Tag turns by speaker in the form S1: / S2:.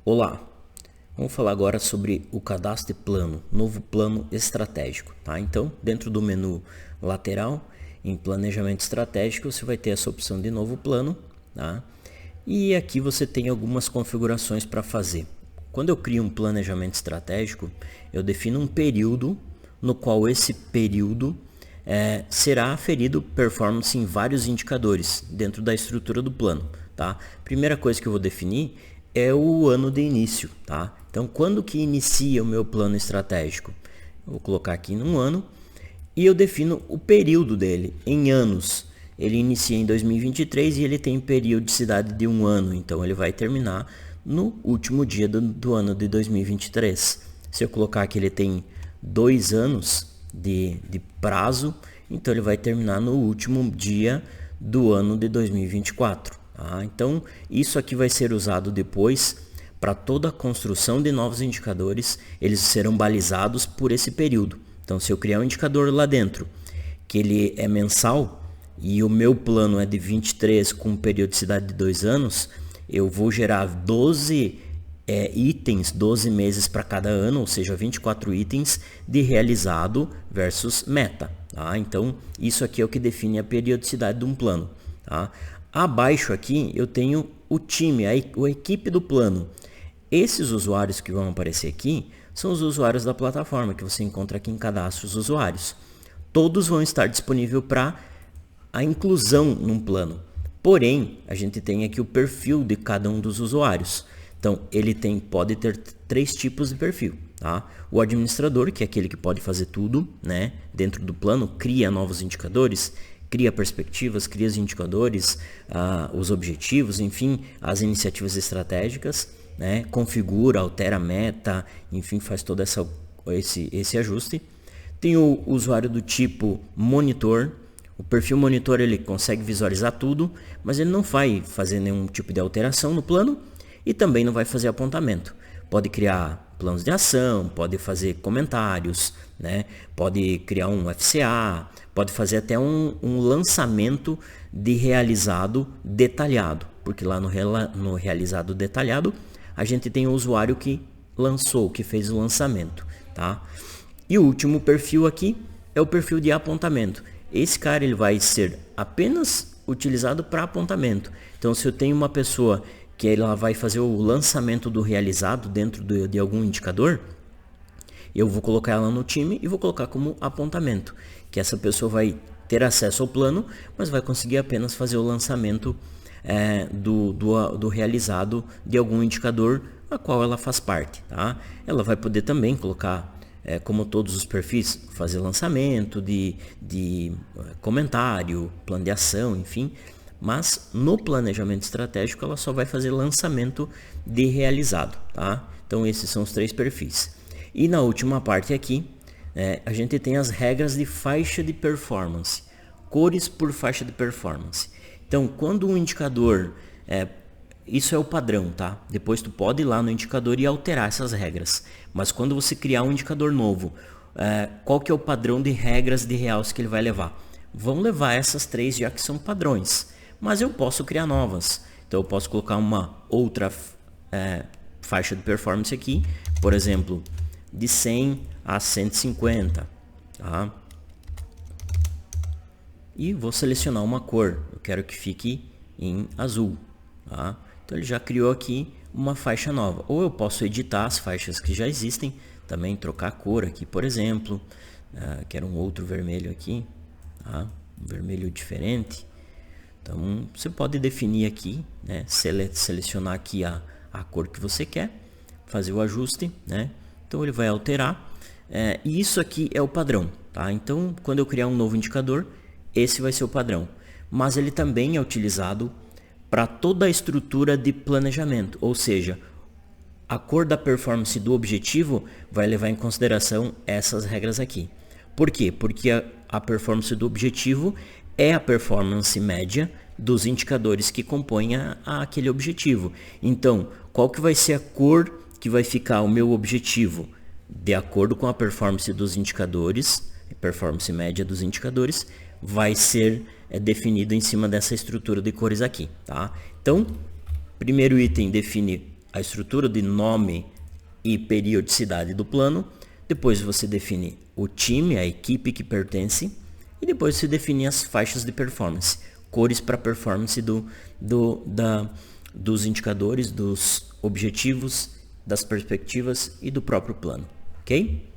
S1: Olá, vamos falar agora sobre o cadastro de plano, novo plano estratégico, tá? Então, dentro do menu lateral, em planejamento estratégico, você vai ter essa opção de novo plano, tá? E aqui você tem algumas configurações para fazer. Quando eu crio um planejamento estratégico, eu defino um período no qual esse período será aferido performance em vários indicadores dentro da estrutura do plano, tá? Primeira coisa que eu vou definir é o ano de início, tá? Então, quando que inicia o meu plano estratégico? Eu vou colocar aqui num ano e eu defino o período dele em anos. Ele inicia em 2023 e ele tem periodicidade de um ano, então ele vai terminar no último dia do ano de 2023. Se eu colocar que ele tem 2 anos de prazo, então ele vai terminar no último dia do ano de 2024. Então, isso aqui vai ser usado depois para toda a construção de novos indicadores. Eles serão balizados por esse período. Então, se eu criar um indicador lá dentro, que ele é mensal, e o meu plano é de 23 com periodicidade de 2 anos, eu vou gerar 12 itens, 12 meses para cada ano, ou seja, 24 itens de realizado versus meta. Tá? Então, isso aqui é o que define a periodicidade de um plano. Tá? Abaixo aqui eu tenho o time, a equipe do plano. Esses usuários que vão aparecer aqui são os usuários da plataforma que você encontra aqui em cadastro os usuários. Todos vão estar disponíveis para a inclusão num plano. Porém, a gente tem aqui o perfil de cada um dos usuários. Então, ele pode ter 3 tipos de perfil. Tá? O administrador, que é aquele que pode fazer tudo, né? Dentro do plano, cria novos indicadores, cria perspectivas, cria os indicadores, os objetivos, enfim, as iniciativas estratégicas, né? Configura, altera a meta, enfim, faz todo esse ajuste. Tem o usuário do tipo monitor. O perfil monitor ele consegue visualizar tudo, mas ele não vai fazer nenhum tipo de alteração no plano e também não vai fazer apontamento. Pode criar planos de ação, pode fazer comentários, né? Pode criar um FCA, pode fazer até um lançamento de realizado detalhado, porque lá no realizado detalhado a gente tem o usuário que lançou, que fez o lançamento, tá? E o último perfil aqui é o perfil de apontamento. Esse cara ele vai ser apenas utilizado para apontamento. Então, se eu tenho uma pessoa que ela vai fazer o lançamento do realizado dentro de algum indicador, eu vou colocar ela no time e vou colocar como apontamento, que essa pessoa vai ter acesso ao plano, mas vai conseguir apenas fazer o lançamento do realizado de algum indicador a qual ela faz parte. Tá? Ela vai poder também colocar, como todos os perfis, fazer lançamento de comentário, plano de ação, enfim. Mas no planejamento estratégico ela só vai fazer lançamento de realizado. Tá? Então esses são os 3 perfis. E na última parte aqui, a gente tem as regras de faixa de performance, cores por faixa de performance. Então, quando um indicador, isso é o padrão, tá? Depois tu pode ir lá no indicador e alterar essas regras. Mas quando você criar um indicador novo, qual que é o padrão de regras de realce que ele vai levar? Vão levar essas 3 já que são padrões, mas eu posso criar novas. Então, eu posso colocar uma outra faixa de performance aqui, por exemplo, de 100 a 150, tá? E vou selecionar uma cor, eu quero que fique em azul, tá? Então ele já criou aqui uma faixa nova. Ou eu posso editar as faixas que já existem, também trocar a cor aqui, por exemplo, quero um outro vermelho aqui, tá? Um vermelho diferente. Então você pode definir aqui, né? Selecionar aqui a cor que você quer, fazer o ajuste, né? Então ele vai alterar, e isso aqui é o padrão, tá? Então quando eu criar um novo indicador, esse vai ser o padrão, mas ele também é utilizado para toda a estrutura de planejamento, ou seja, a cor da performance do objetivo vai levar em consideração essas regras aqui. Por quê? Porque a performance do objetivo é a performance média dos indicadores que compõem aquele objetivo. Então, qual que vai ser a cor que vai ficar o meu objetivo? De acordo com a performance dos indicadores, performance média dos indicadores, vai ser definido em cima dessa estrutura de cores aqui, tá? Então, primeiro item define a estrutura de nome e periodicidade do plano. Depois você define o time, a equipe que pertence. E depois você define as faixas de performance, cores para performance dos indicadores, dos objetivos, das perspectivas e do próprio plano. Ok?